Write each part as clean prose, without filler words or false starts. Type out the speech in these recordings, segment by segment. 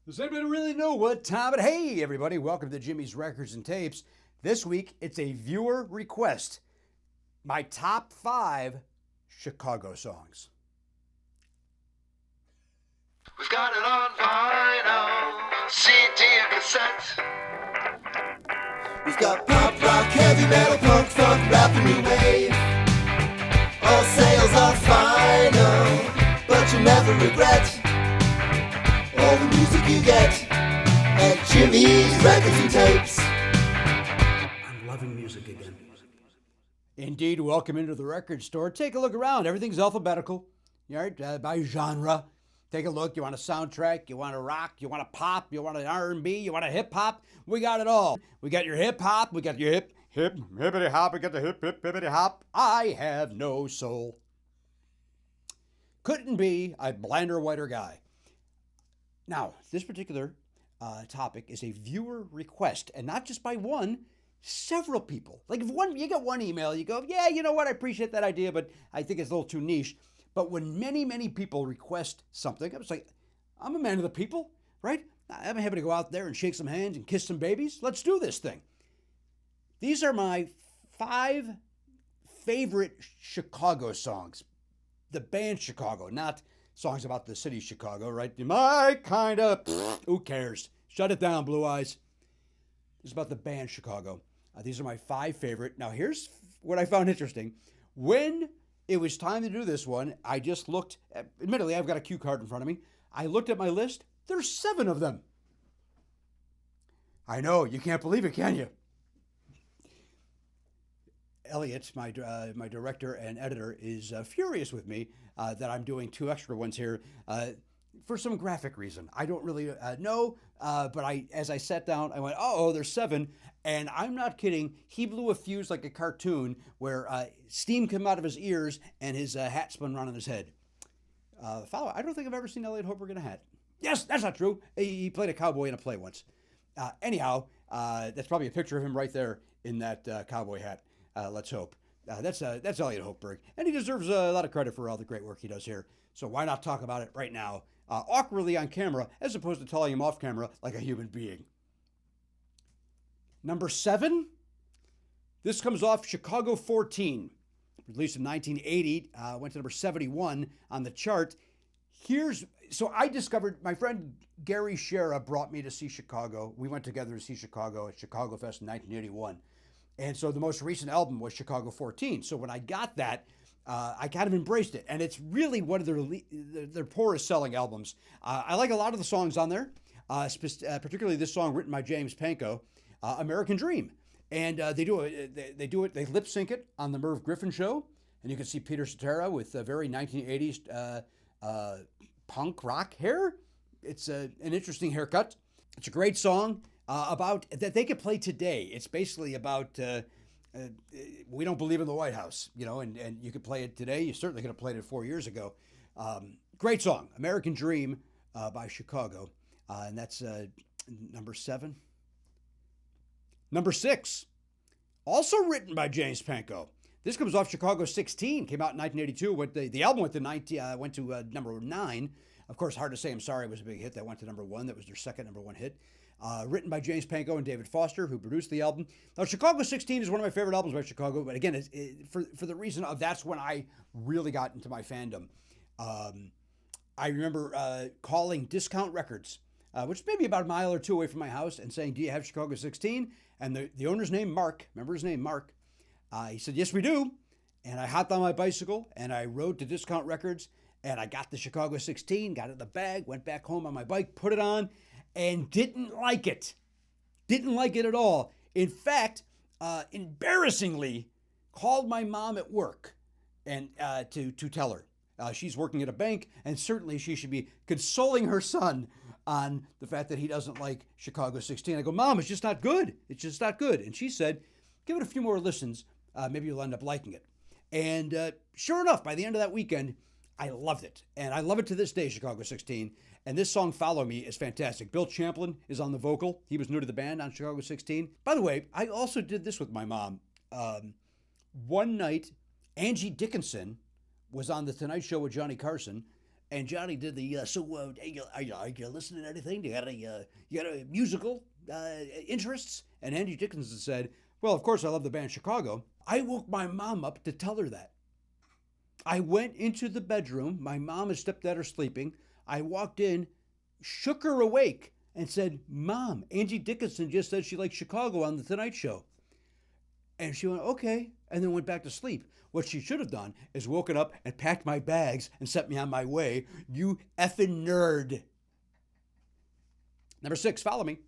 Does anybody really know what time it? Hey, everybody, welcome to Jimmy's Records and Tapes. This week, it's a viewer request. My top 5 Chicago songs. We've got it on vinyl, CD and cassette. We've got pop, rock, heavy metal, punk, funk, rap, and new wave. All sales on vinyl, but you'll never regret all the music you get at Jimmy's Records and Tapes. I'm loving music again. Indeed, welcome into the record store. Take a look around. Everything's alphabetical, all right, by genre. Take a look. You want a soundtrack? You want a rock? You want a pop? You want an R&B? You want a hip hop? We got it all. We got your hip hop. We got your hippity hop. We got the hippity hop. I have no soul. Couldn't be a blander, whiter guy. Now, this particular topic is a viewer request, and not just by one, several people. Like if you get one email, you go, yeah, you know what, I appreciate that idea, but I think it's a little too niche. But when many, many people request something, I was like, I'm a man of the people, right? I'm happy to go out there and shake some hands and kiss some babies. Let's do this thing. These are my 5 favorite Chicago songs. The band Chicago, not songs about the city of Chicago, right? My kind of, who cares? Shut it down, Blue Eyes. This is about the band Chicago. These are my 5 favorite. Now, here's what I found interesting. When it was time to do this one, I just looked. Admittedly, I've got a cue card in front of me. I looked at my list. There's 7 of them. I know, you can't believe it, can you? Eliot, my director and editor, is furious with me that I'm doing 2 extra ones here for some graphic reason. I don't really know, but as I sat down, I went, oh, there's 7, and I'm not kidding. He blew a fuse like a cartoon where steam came out of his ears and his hat spun around on his head. I don't think I've ever seen Eliot Hochberg in a hat. Yes, that's not true. He played a cowboy in a play once. Anyhow, that's probably a picture of him right there in that cowboy hat. Let's hope. That's Eliot Hochberg, and he deserves a lot of credit for all the great work he does here. So why not talk about it right now, awkwardly on camera, as opposed to telling him off camera like a human being. Number 7, this comes off Chicago 14, released in 1980, went to number 71 on the chart. So I discovered, my friend Gary Shera brought me to see Chicago. We went together to see Chicago at Chicago Fest in 1981. And so the most recent album was Chicago 14. So when I got that, I kind of embraced it. And it's really one of their poorest selling albums. I like a lot of the songs on there, particularly this song written by James Pankow, American Dream. And they lip sync it on the Merv Griffin show. And you can see Peter Cetera with a very 1980s punk rock hair. It's an interesting haircut. It's a great song. About that they could play today. It's basically about we don't believe in the White House, and you could play it today. You certainly could have played it 4 years ago. Great song, American Dream by Chicago, and that's number 7. Number 6, also written by James Pankow. This comes off Chicago 16, came out in 1982. The album went to number 9. Of course, Hard to Say I'm Sorry was a big hit. That went to number 1. That was their second number 1 hit. Written by James Pankow and David Foster, who produced the album. Now, Chicago 16 is one of my favorite albums by Chicago, but again, for the reason of that's when I really got into my fandom. I remember calling Discount Records, which is maybe about a mile or 2 away from my house, and saying, do you have Chicago 16? And the owner's name, Mark, remember his name, Mark, he said, yes, we do. And I hopped on my bicycle, and I rode to Discount Records, and I got the Chicago 16, got it in the bag, went back home on my bike, put it on, and didn't like it. Didn't like it at all. In fact, embarrassingly, called my mom at work and to tell her. She's working at a bank, and certainly she should be consoling her son on the fact that he doesn't like Chicago 16. I go, Mom, it's just not good. It's just not good. And she said, give it a few more listens. Maybe you'll end up liking it. And sure enough, by the end of that weekend, I loved it. And I love it to this day, Chicago 16. And this song, Follow Me, is fantastic. Bill Champlin is on the vocal. He was new to the band on Chicago 16. By the way, I also did this with my mom. One night, Angie Dickinson was on The Tonight Show with Johnny Carson, And Johnny did the hey, are you listening to anything? You got a musical interests? And Angie Dickinson said, well, of course I love the band Chicago. I woke my mom up to tell her that. I went into the bedroom. My mom and stepdad are sleeping. I walked in, shook her awake, and said, Mom, Angie Dickinson just said she likes Chicago on the Tonight Show. And she went, okay, and then went back to sleep. What she should have done is woken up and packed my bags and sent me on my way. You effing nerd. Number 6, Follow Me,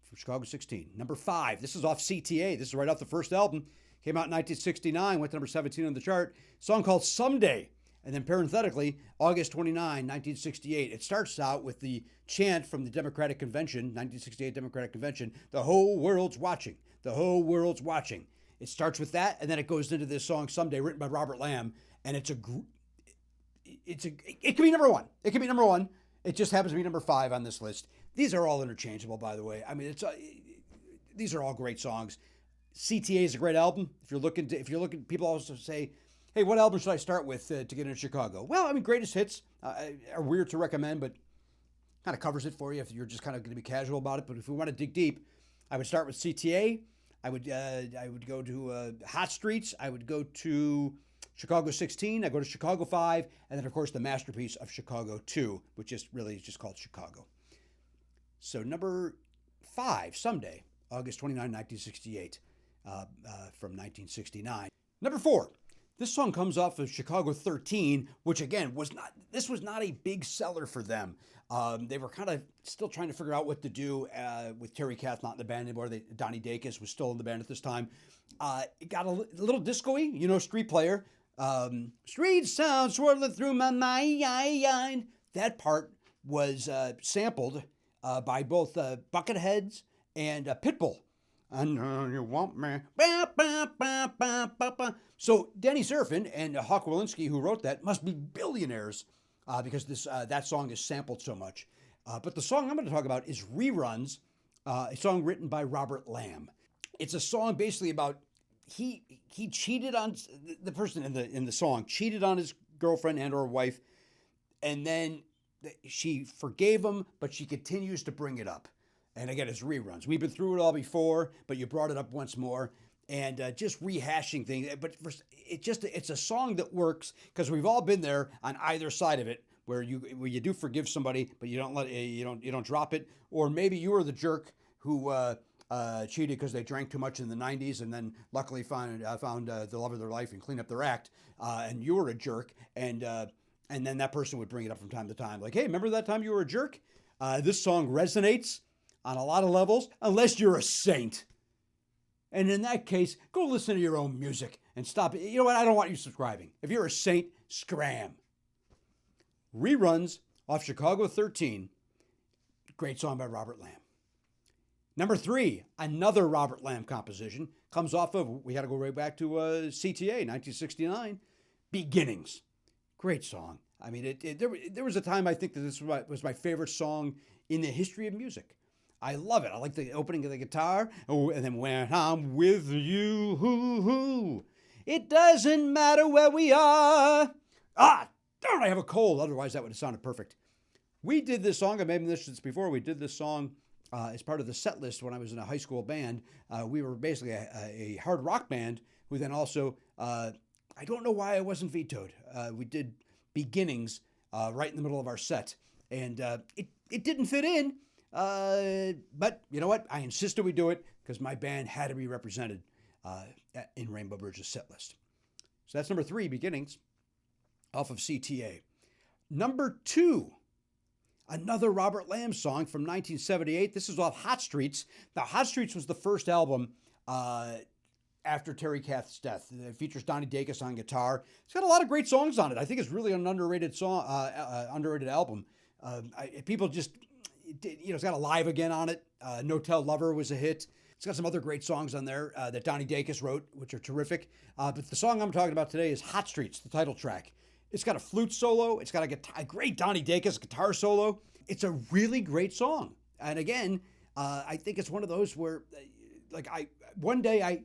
from Chicago 16. Number 5, this is off CTA. This is right off the first album. Came out in 1969, went to number 17 on the chart. Song called Someday. And then parenthetically, August 29, 1968. It starts out with the chant from the Democratic Convention, 1968 Democratic Convention, the whole world's watching. The whole world's watching. It starts with that, and then it goes into this song Someday, written by Robert Lamb, and it can be number 1. It can be number 1. It just happens to be number 5 on this list. These are all interchangeable, by the way. I mean, these are all great songs. CTA is a great album. If you're looking, people also say, hey, what album should I start with to get into Chicago? Well, I mean, greatest hits are weird to recommend, but kind of covers it for you if you're just kind of going to be casual about it. But if we want to dig deep, I would start with CTA. I would go to Hot Streets. I would go to Chicago 16. I go to Chicago 5, and then of course the masterpiece of Chicago 2, which is just called Chicago. So number 5, Someday, August 29, 1968, from 1969. Number 4. This song comes off of Chicago 13, which again was not a big seller for them. They were kind of still trying to figure out what to do with Terry Kath not in the band anymore. Donnie Dacus was still in the band at this time. It got a little disco-y, Street Player. Street sound swirling through my mind. That part was sampled by both Bucketheads and Pitbull. I know you want me. So Danny Serafin and Hawk Walensky, who wrote that, must be billionaires because that song is sampled so much. But the song I'm going to talk about is Reruns, a song written by Robert Lamb. It's a song basically about he cheated on the person in the song, cheated on his girlfriend and or wife, and then she forgave him, but she continues to bring it up. And again, it's reruns. We've been through it all before, but you brought it up once more. And just rehashing things. But it's a song that works because we've all been there on either side of it, where you do forgive somebody, but you don't drop it. Or maybe you were the jerk who cheated because they drank too much in the 90s and then luckily found the love of their life and cleaned up their act. And you were a jerk. And then that person would bring it up from time to time. Like, hey, remember that time you were a jerk? This song resonates on a lot of levels, unless you're a saint. And in that case, go listen to your own music and stop it. You know what? I don't want you subscribing. If you're a saint, scram. Reruns off Chicago 13. Great song by Robert Lamb. Number 3, another Robert Lamb composition, comes off of, we got to go right back to CTA, 1969, Beginnings. Great song. I mean, there was a time I think that this was my favorite song in the history of music. I love it. I like the opening of the guitar. Oh, and then when I'm with you, it doesn't matter where we are. Darn, I have a cold. Otherwise, that would have sounded perfect. We did this song. I mentioned this before. We did this song as part of the set list when I was in a high school band. We were basically a hard rock band who then also, I don't know why I wasn't vetoed. We did Beginnings right in the middle of our set. And it didn't fit in. But you know what? I insisted we do it because my band had to be represented in Rainbow Bridge's set list. So that's number 3, Beginnings, off of CTA. Number 2, another Robert Lamb song from 1978. This is off Hot Streets. Now, Hot Streets was the first album after Terry Kath's death. It features Donnie Dacus on guitar. It's got a lot of great songs on it. I think it's really an underrated song, underrated album. People just... it's got a Live Again on it. No Tell Lover was a hit. It's got some other great songs on there that Donnie Dacus wrote, which are terrific. But the song I'm talking about today is Hot Streets, the title track. It's got a flute solo. It's got a great Donnie Dacus guitar solo. It's a really great song. And again, I think it's one of those where, one day I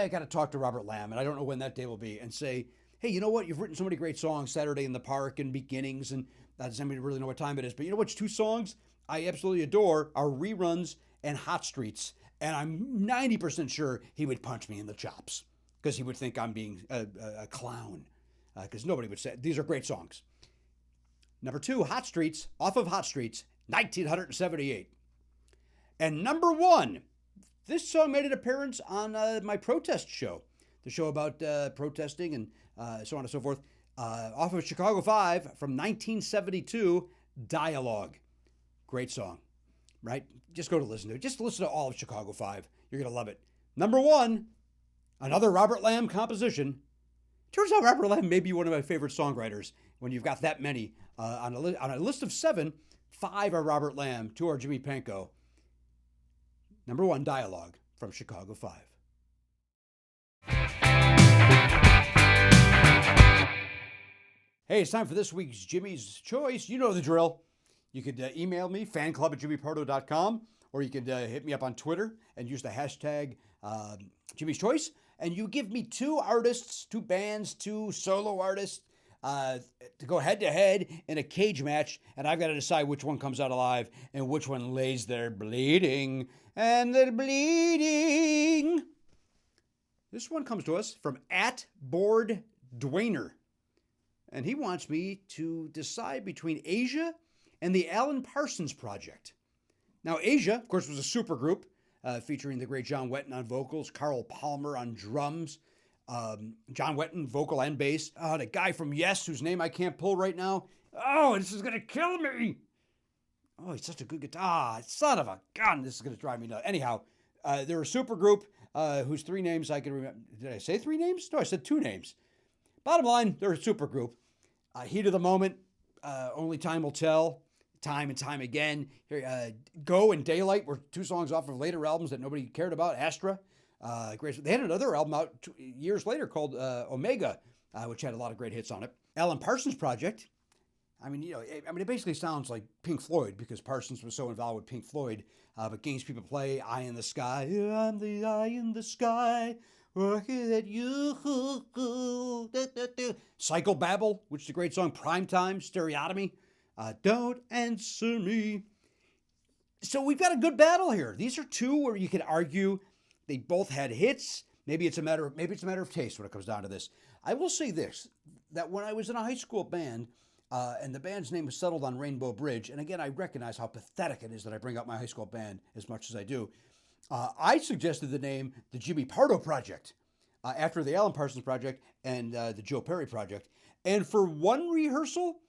got to talk to Robert Lamb, and I don't know when that day will be, and say, hey, you know what? You've written so many great songs, Saturday in the Park and Beginnings, and that doesn't mean to really know what time it is. But you know which two songs I absolutely adore are Reruns and Hot Streets. And I'm 90% sure he would punch me in the chops because he would think I'm being a clown, because nobody would say, these are great songs. Number 2, Hot Streets, off of Hot Streets, 1978. And number 1, this song made an appearance on my protest show, the show about protesting and so on and so forth, off of Chicago 5 from 1972, Dialogue. Great song, right? Just go to listen to it. Just listen to all of Chicago 5. You're going to love it. Number 1, another Robert Lamb composition. Turns out Robert Lamb may be one of my favorite songwriters when you've got that many. On a list of 7, 5 are Robert Lamb, 2 are Jimmy Pankow. Number 1, Dialogue from Chicago 5. Hey, it's time for this week's Jimmy's Choice. You know the drill. You could email me, fanclub@jimmypardo.com, or you could hit me up on Twitter and use the hashtag Jimmy's Choice. And you give me 2 artists, 2 bands, 2 solo artists to go head-to-head in a cage match, and I've got to decide which one comes out alive and which one lays there bleeding. And they're bleeding. This one comes to us from @BoardDwainer. And he wants me to decide between Asia and the Alan Parsons Project. Now, Asia, of course, was a supergroup featuring the great John Wetton on vocals, Carl Palmer on drums, John Wetton, vocal and bass. The guy from Yes, whose name I can't pull right now. Oh, this is going to kill me. Oh, he's such a good guitar. Son of a gun. This is going to drive me nuts. Anyhow, they're a supergroup whose 3 names I can remember. Did I say 3 names? No, I said 2 names. Bottom line, they're a supergroup. Heat of the moment, Only Time Will Tell, time and time again. Go and Daylight were 2 songs off of later albums that nobody cared about. AFTRA. Great. They had another album out years later called Omega, which had a lot of great hits on it. Alan Parsons Project. It basically sounds like Pink Floyd because Parsons was so involved with Pink Floyd. But Games People Play, Eye in the Sky. I'm the eye in the sky, working at you. Psychobabble, which is a great song. Primetime, Stereotomy. Don't Answer Me. So we've got a good battle here. These are 2 where you could argue they both had hits. Maybe it's a matter of taste when it comes down to this. I will say this, that when I was in a high school band, and the band's name was settled on Rainbow Bridge, and again, I recognize how pathetic it is that I bring up my high school band as much as I do. I suggested the name the Jimmy Pardo Project after the Alan Parsons Project and the Joe Perry Project. And for one rehearsal,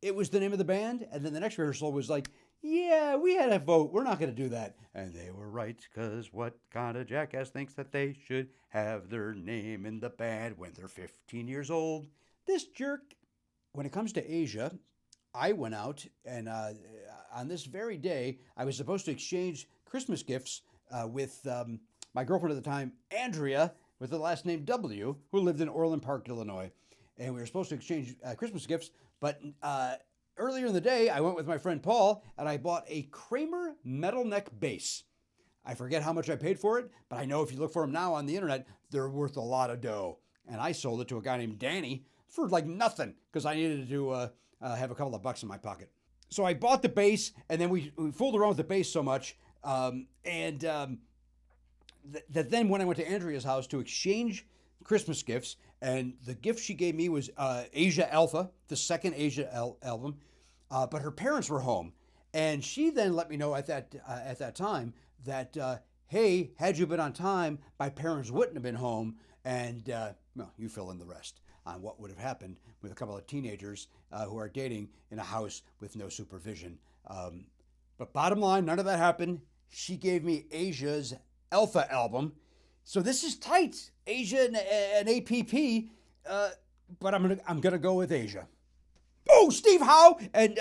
it was the name of the band, and then the next rehearsal was like, yeah, we had a vote. We're not going to do that. And they were right, because what kind of jackass thinks that they should have their name in the band when they're 15 years old? This jerk. When it comes to Asia, I went out, and on this very day, I was supposed to exchange Christmas gifts with my girlfriend at the time, Andrea, with the last name W, who lived in Orland Park, Illinois. And we were supposed to exchange Christmas gifts, but earlier in the day, I went with my friend Paul, and I bought a Kramer metal neck bass. I forget how much I paid for it, but I know if you look for them now on the internet, they're worth a lot of dough. And I sold it to a guy named Danny for like nothing, because I needed to have a couple of bucks in my pocket. So I bought the bass, and then we fooled around with the bass so much, that then when I went to Andrea's house to exchange Christmas gifts, and the gift she gave me was Asia Alpha, the second Asia album, but her parents were home, and she then let me know at that time that hey, had you been on time, my parents wouldn't have been home, and well, you fill in the rest on what would have happened with a couple of teenagers who are dating in a house with no supervision. But bottom line, none of that happened. She gave me Asia's Alpha album. So this is tight, Asia and APP, but I'm gonna go with Asia. Oh, Steve Howe and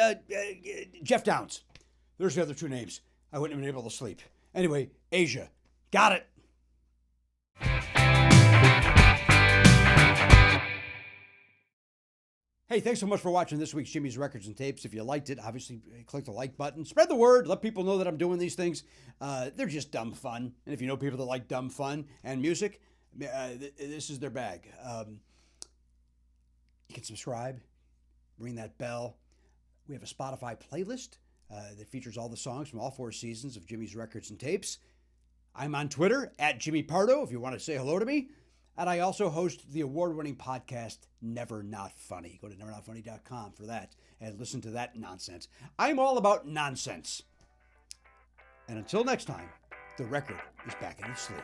Jeff Downs. There's the other 2 names. I wouldn't have been able to sleep. Anyway, Asia. Got it. Hey, thanks so much for watching this week's Jimmy's Records and Tapes. If you liked it, obviously click the like button. Spread the word. Let people know that I'm doing these things. They're just dumb fun. And if you know people that like dumb fun and music, this is their bag. You can subscribe, ring that bell. We have a Spotify playlist that features all the songs from all 4 seasons of Jimmy's Records and Tapes. I'm on Twitter at Jimmy Pardo if you want to say hello to me. And I also host the award-winning podcast, Never Not Funny. Go to nevernotfunny.com for that and listen to that nonsense. I'm all about nonsense. And until next time, the record is back in its sleeve.